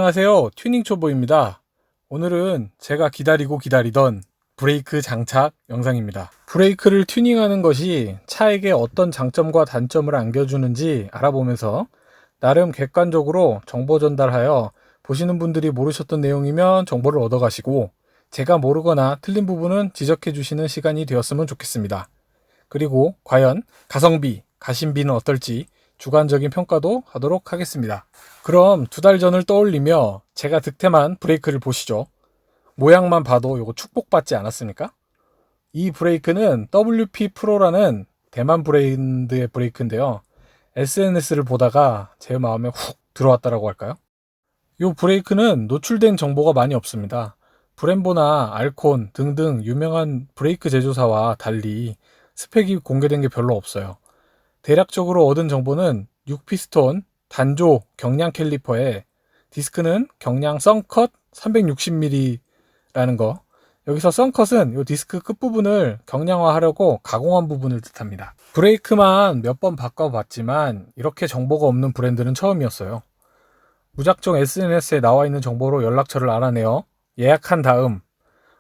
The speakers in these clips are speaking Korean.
안녕하세요. 튜닝초보입니다. 오늘은 제가 기다리고 기다리던 브레이크 장착 영상입니다. 브레이크를 튜닝하는 것이 차에게 어떤 장점과 단점을 안겨주는지 알아보면서 나름 객관적으로 정보 전달하여 보시는 분들이 모르셨던 내용이면 정보를 얻어가시고 제가 모르거나 틀린 부분은 지적해 주시는 시간이 되었으면 좋겠습니다. 그리고 과연 가성비, 가심비는 어떨지 주관적인 평가도 하도록 하겠습니다. 그럼 2달 전을 떠올리며 제가 득템한 브레이크를 보시죠. 모양만 봐도 이거 축복받지 않았습니까? 이 브레이크는 WP 프로라는 대만 브랜드의 브레이크인데요. SNS를 보다가 제 마음에 훅 들어왔다라고 할까요? 이 브레이크는 노출된 정보가 많이 없습니다. 브렘보나 알콘 등등 유명한 브레이크 제조사와 달리 스펙이 공개된 게 별로 없어요. 대략적으로 얻은 정보는 6피스톤 단조 경량 캘리퍼에 디스크는 경량 썬컷 360mm라는 거. 여기서 썬컷은 이 디스크 끝부분을 경량화하려고 가공한 부분을 뜻합니다. 브레이크만 몇 번 바꿔봤지만 이렇게 정보가 없는 브랜드는 처음이었어요. 무작정 SNS에 나와 있는 정보로 연락처를 알아내어 예약한 다음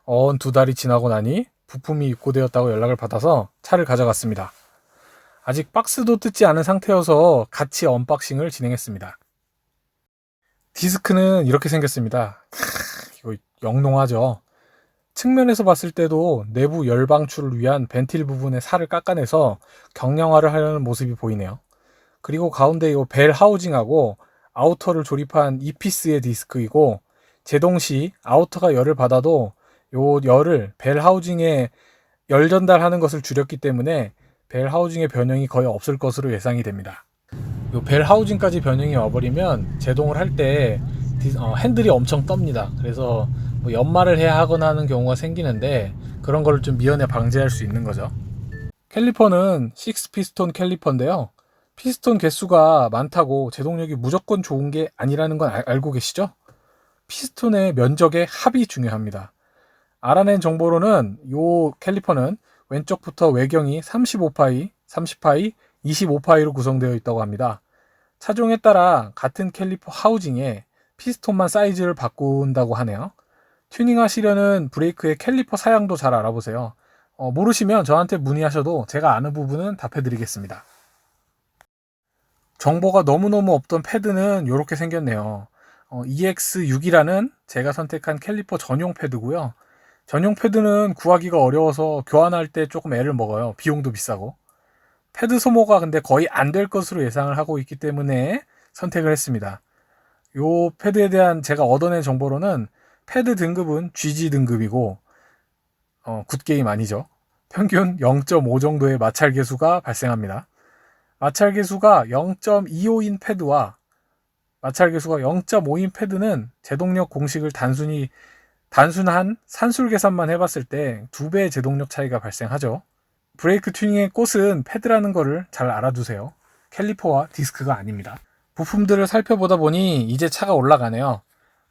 2달이 지나고 나니 부품이 입고되었다고 연락을 받아서 차를 가져갔습니다. 아직 박스도 뜯지 않은 상태여서 같이 언박싱을 진행했습니다. 디스크는 이렇게 생겼습니다. 이거 영롱하죠. 측면에서 봤을 때도 내부 열 방출을 위한 벤틸 부분의 살을 깎아내서 경량화를 하려는 모습이 보이네요. 그리고 가운데 이 벨 하우징하고 아우터를 조립한 2피스의 디스크이고 제동 시 아우터가 열을 받아도 이 열을 벨 하우징에 열 전달하는 것을 줄였기 때문에 벨 하우징의 변형이 거의 없을 것으로 예상이 됩니다. 이 벨 하우징까지 변형이 와버리면 제동을 할 때 핸들이 엄청 떱니다. 그래서 뭐 연마를 해야 하거나 하는 경우가 생기는데 그런 거를 좀 미연에 방지할 수 있는 거죠. 캘리퍼는 6피스톤 캘리퍼인데요. 피스톤 개수가 많다고 제동력이 무조건 좋은 게 아니라는 건 알고 계시죠? 피스톤의 면적의 합이 중요합니다. 알아낸 정보로는 이 캘리퍼는 왼쪽부터 외경이 35파이, 30파이, 25파이로 구성되어 있다고 합니다. 차종에 따라 같은 캘리퍼 하우징에 피스톤만 사이즈를 바꾼다고 하네요. 튜닝하시려는 브레이크의 캘리퍼 사양도 잘 알아보세요. 모르시면 저한테 문의하셔도 제가 아는 부분은 답해드리겠습니다. 정보가 너무너무 없던 패드는 이렇게 생겼네요. EX6이라는 제가 선택한 캘리퍼 전용 패드고요. 전용 패드는 구하기가 어려워서 교환할 때 조금 애를 먹어요. 비용도 비싸고. 패드 소모가 근데 거의 안 될 것으로 예상을 하고 있기 때문에 선택을 했습니다. 이 패드에 대한 제가 얻어낸 정보로는 패드 등급은 GG 등급이고 굿게임 아니죠. 평균 0.5 정도의 마찰 계수가 발생합니다. 마찰 계수가 0.25인 패드와 마찰 계수가 0.5인 패드는 제동력 공식을 단순한 산술 계산만 해봤을 때 2배의 제동력 차이가 발생하죠. 브레이크 튜닝의 꽃은 패드라는 거를 잘 알아두세요. 캘리퍼와 디스크가 아닙니다. 부품들을 살펴보다 보니 이제 차가 올라가네요.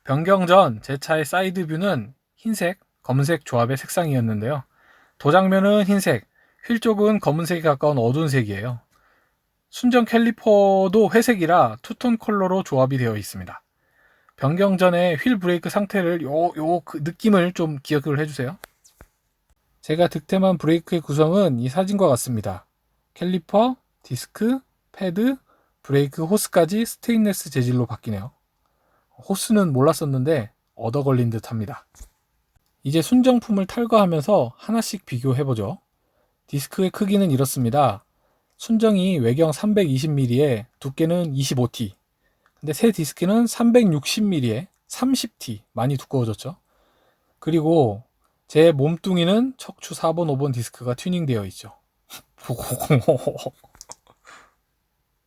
변경 전 제 차의 사이드 뷰는 흰색, 검은색 조합의 색상이었는데요. 도장면은 흰색, 휠 쪽은 검은색에 가까운 어두운 색이에요. 순정 캘리퍼도 회색이라 투톤 컬러로 조합이 되어 있습니다. 변경 전에 휠 브레이크 상태를 그 느낌을 좀 기억을 해주세요. 제가 득템한 브레이크의 구성은 이 사진과 같습니다. 캘리퍼, 디스크, 패드, 브레이크 호스까지 스테인레스 재질로 바뀌네요. 호스는 몰랐었는데 얻어 걸린 듯 합니다. 이제 순정품을 탈거하면서 하나씩 비교해보죠. 디스크의 크기는 이렇습니다. 순정이 외경 320mm에 두께는 25T. 근데 새 디스크는 360mm에 30T. 많이 두꺼워졌죠. 그리고 제 몸뚱이는 척추 4번, 5번 디스크가 튜닝되어 있죠.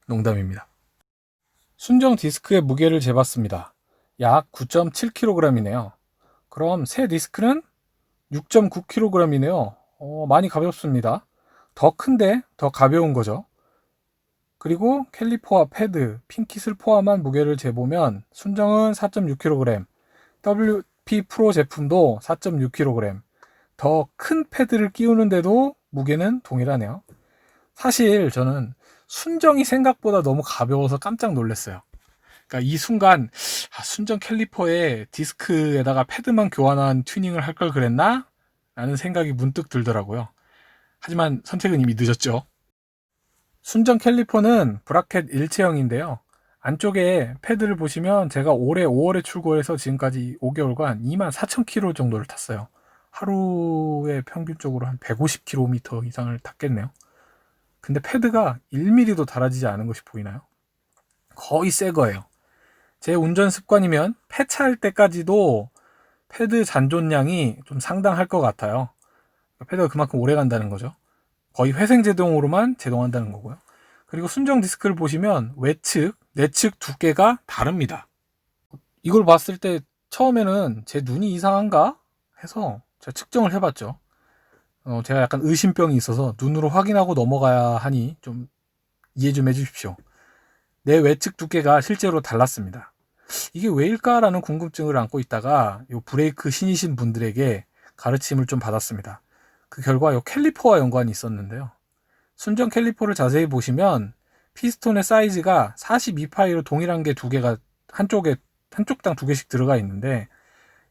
농담입니다. 순정 디스크의 무게를 재봤습니다. 약 9.7kg이네요. 그럼 새 디스크는 6.9kg이네요. 많이 가볍습니다. 더 큰데 더 가벼운 거죠. 그리고 캘리퍼와 패드, 핀킷을 포함한 무게를 재보면 순정은 4.6kg, WP 프로 제품도 4.6kg, 더 큰 패드를 끼우는데도 무게는 동일하네요. 사실 저는 순정이 생각보다 너무 가벼워서 깜짝 놀랐어요. 그러니까 이 순간 순정 캘리퍼에 디스크에다가 패드만 교환한 튜닝을 할 걸 그랬나? 라는 생각이 문득 들더라고요. 하지만 선택은 이미 늦었죠. 순정 캘리퍼는 브라켓 일체형인데요. 안쪽에 패드를 보시면 제가 올해 5월에 출고해서 지금까지 5개월간 24,000km 정도를 탔어요. 하루에 평균적으로 한 150km 이상을 탔겠네요. 근데 패드가 1mm도 달아지지 않은 것이 보이나요? 거의 새 거예요. 제 운전 습관이면 폐차할 때까지도 패드 잔존량이 좀 상당할 것 같아요. 패드가 그만큼 오래 간다는 거죠. 거의 회생 제동으로만 제동한다는 거고요. 그리고 순정 디스크를 보시면 외측, 내측 두께가 다릅니다. 이걸 봤을 때 처음에는 제 눈이 이상한가 해서 제가 측정을 해봤죠. 제가 약간 의심병이 있어서 눈으로 확인하고 넘어가야 하니 좀 이해 좀 해주십시오. 내 외측 두께가 실제로 달랐습니다. 이게 왜일까라는 궁금증을 안고 있다가 요 브레이크 신이신 분들에게 가르침을 좀 받았습니다. 그 결과 요 캘리퍼와 연관이 있었는데요. 순정 캘리퍼를 자세히 보시면 피스톤의 사이즈가 42파이로 동일한 게 두 개가 한쪽당 두 개씩 들어가 있는데,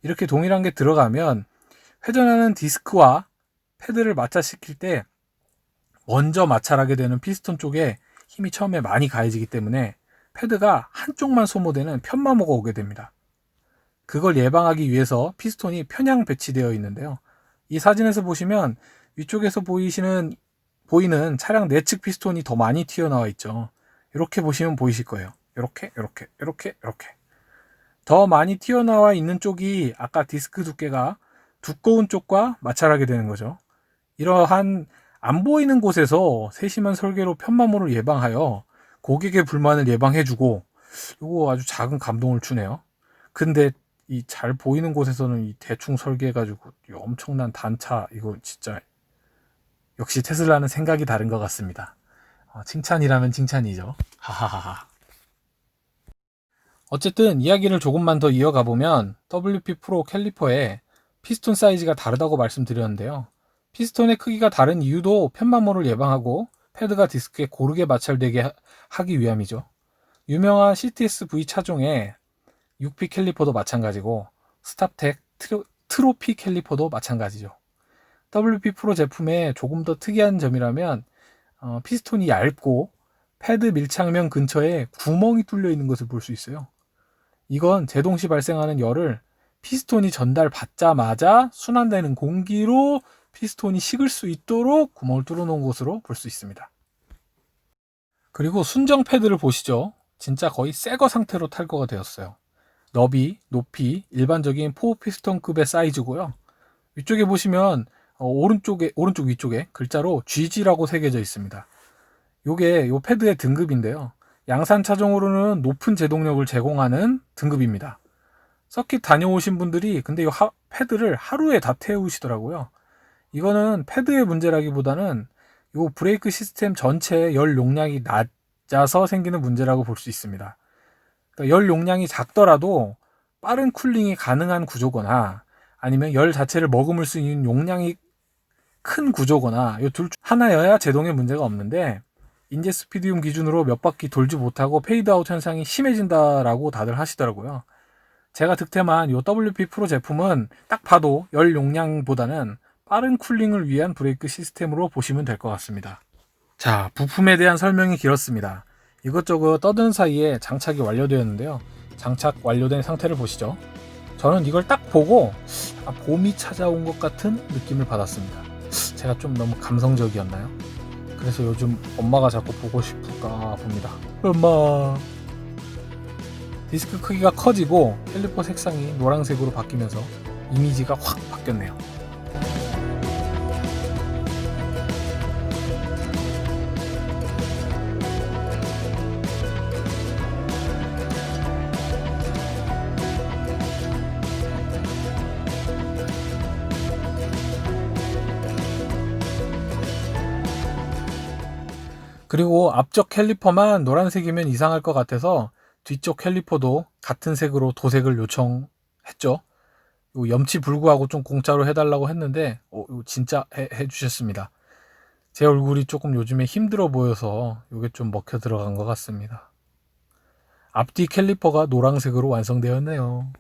이렇게 동일한 게 들어가면 회전하는 디스크와 패드를 마찰시킬 때 먼저 마찰하게 되는 피스톤 쪽에 힘이 처음에 많이 가해지기 때문에 패드가 한쪽만 소모되는 편마모가 오게 됩니다. 그걸 예방하기 위해서 피스톤이 편향 배치되어 있는데요. 이 사진에서 보시면 위쪽에서 보이는 차량 내측 피스톤이 더 많이 튀어나와 있죠. 이렇게 보시면 보이실 거예요. 이렇게 더 많이 튀어나와 있는 쪽이 아까 디스크 두께가 두꺼운 쪽과 마찰하게 되는 거죠. 이러한 안 보이는 곳에서 세심한 설계로 편마모를 예방하여 고객의 불만을 예방해주고, 이거 아주 작은 감동을 주네요. 근데 이 잘 보이는 곳에서는 이 대충 설계해가지고 이 엄청난 단차, 이거 진짜 역시 테슬라는 생각이 다른 것 같습니다. 칭찬이라면 칭찬이죠. 하하하하. 어쨌든 이야기를 조금만 더 이어가 보면 WP 프로 캘리퍼에 피스톤 사이즈가 다르다고 말씀드렸는데요. 피스톤의 크기가 다른 이유도 편마모를 예방하고 패드가 디스크에 고르게 마찰되게 하기 위함이죠. 유명한 CTS V 차종의 6P 캘리퍼도 마찬가지고 스탑텍 트로피 캘리퍼도 마찬가지죠. WP 프로 제품의 조금 더 특이한 점이라면 피스톤이 얇고 패드 밀착면 근처에 구멍이 뚫려 있는 것을 볼 수 있어요. 이건 제동 시 발생하는 열을 피스톤이 전달받자마자 순환되는 공기로 피스톤이 식을 수 있도록 구멍을 뚫어 놓은 것으로 볼 수 있습니다. 그리고 순정 패드를 보시죠. 진짜 거의 새거 상태로 탈거가 되었어요. 너비, 높이, 일반적인 4피스톤급의 사이즈고요. 위쪽에 보시면 오른쪽 위쪽에 글자로 GG라고 새겨져 있습니다. 요게 요 패드의 등급인데요. 양산 차종으로는 높은 제동력을 제공하는 등급입니다. 서킷 다녀오신 분들이 근데 이 패드를 하루에 다 태우시더라고요. 이거는 패드의 문제라기보다는 요 브레이크 시스템 전체의 열 용량이 낮아서 생기는 문제라고 볼 수 있습니다. 그러니까 열 용량이 작더라도 빠른 쿨링이 가능한 구조거나 아니면 열 자체를 머금을 수 있는 용량이 큰 구조거나 이 둘 중 하나여야 제동에 문제가 없는데, 인제 스피디움 기준으로 몇 바퀴 돌지 못하고 페이드아웃 현상이 심해진다라고 다들 하시더라고요. 제가 득템한 이 WP 프로 제품은 딱 봐도 열 용량보다는 빠른 쿨링을 위한 브레이크 시스템으로 보시면 될 것 같습니다. 자, 부품에 대한 설명이 길었습니다. 이것저것 떠드는 사이에 장착이 완료되었는데요. 장착 완료된 상태를 보시죠. 저는 이걸 딱 보고 봄이 찾아온 것 같은 느낌을 받았습니다. 제가 좀 너무 감성적이었나요? 그래서 요즘 엄마가 자꾸 보고 싶을까 봅니다. 엄마. 디스크 크기가 커지고 캘리퍼 색상이 노란색으로 바뀌면서 이미지가 확 바뀌었네요. 그리고 앞쪽 캘리퍼만 노란색이면 이상할 것 같아서 뒤쪽 캘리퍼도 같은 색으로 도색을 요청했죠. 염치 불구하고 좀 공짜로 해달라고 했는데 이거 진짜 해주셨습니다. 제 얼굴이 조금 요즘에 힘들어 보여서 이게 좀 먹혀 들어간 것 같습니다. 앞뒤 캘리퍼가 노란색으로 완성되었네요.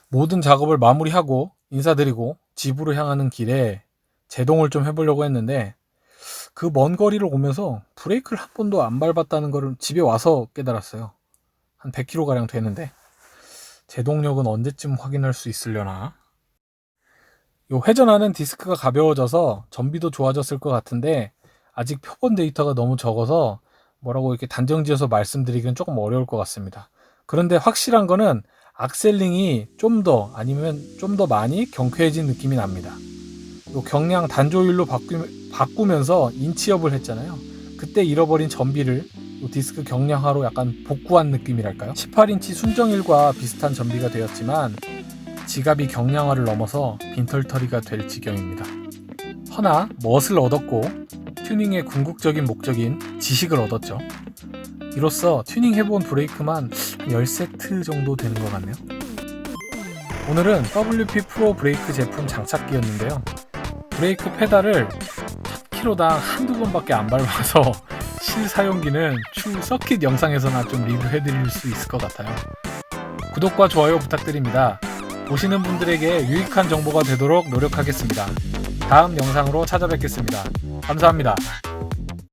모든 작업을 마무리하고 인사드리고 집으로 향하는 길에 제동을 좀 해보려고 했는데 그 먼 거리를 오면서 브레이크를 한 번도 안 밟았다는 거를 집에 와서 깨달았어요. 한 100km가량 되는데 제동력은 언제쯤 확인할 수 있으려나. 요 회전하는 디스크가 가벼워져서 전비도 좋아졌을 것 같은데 아직 표본 데이터가 너무 적어서 뭐라고 이렇게 단정지어서 말씀드리기는 조금 어려울 것 같습니다. 그런데 확실한 거는 악셀링이 좀 더 아니면 좀 더 많이 경쾌해진 느낌이 납니다. 요 경량 단조율로 바꾸면서 인치업을 했잖아요. 그때 잃어버린 전비를 요 디스크 경량화로 약간 복구한 느낌이랄까요? 18인치 순정일과 비슷한 전비가 되었지만 지갑이 경량화를 넘어서 빈털터리가 될 지경입니다. 허나 멋을 얻었고 튜닝의 궁극적인 목적인 지식을 얻었죠. 이로써 튜닝해본 브레이크만 10세트 정도 되는 것 같네요. 오늘은 WP 프로 브레이크 제품 장착기였는데요. 브레이크 페달을 1000km당 한두 번밖에 안 밟아서 실사용기는 추후 서킷 영상에서나 좀 리뷰해드릴 수 있을 것 같아요. 구독과 좋아요 부탁드립니다. 보시는 분들에게 유익한 정보가 되도록 노력하겠습니다. 다음 영상으로 찾아뵙겠습니다. 감사합니다.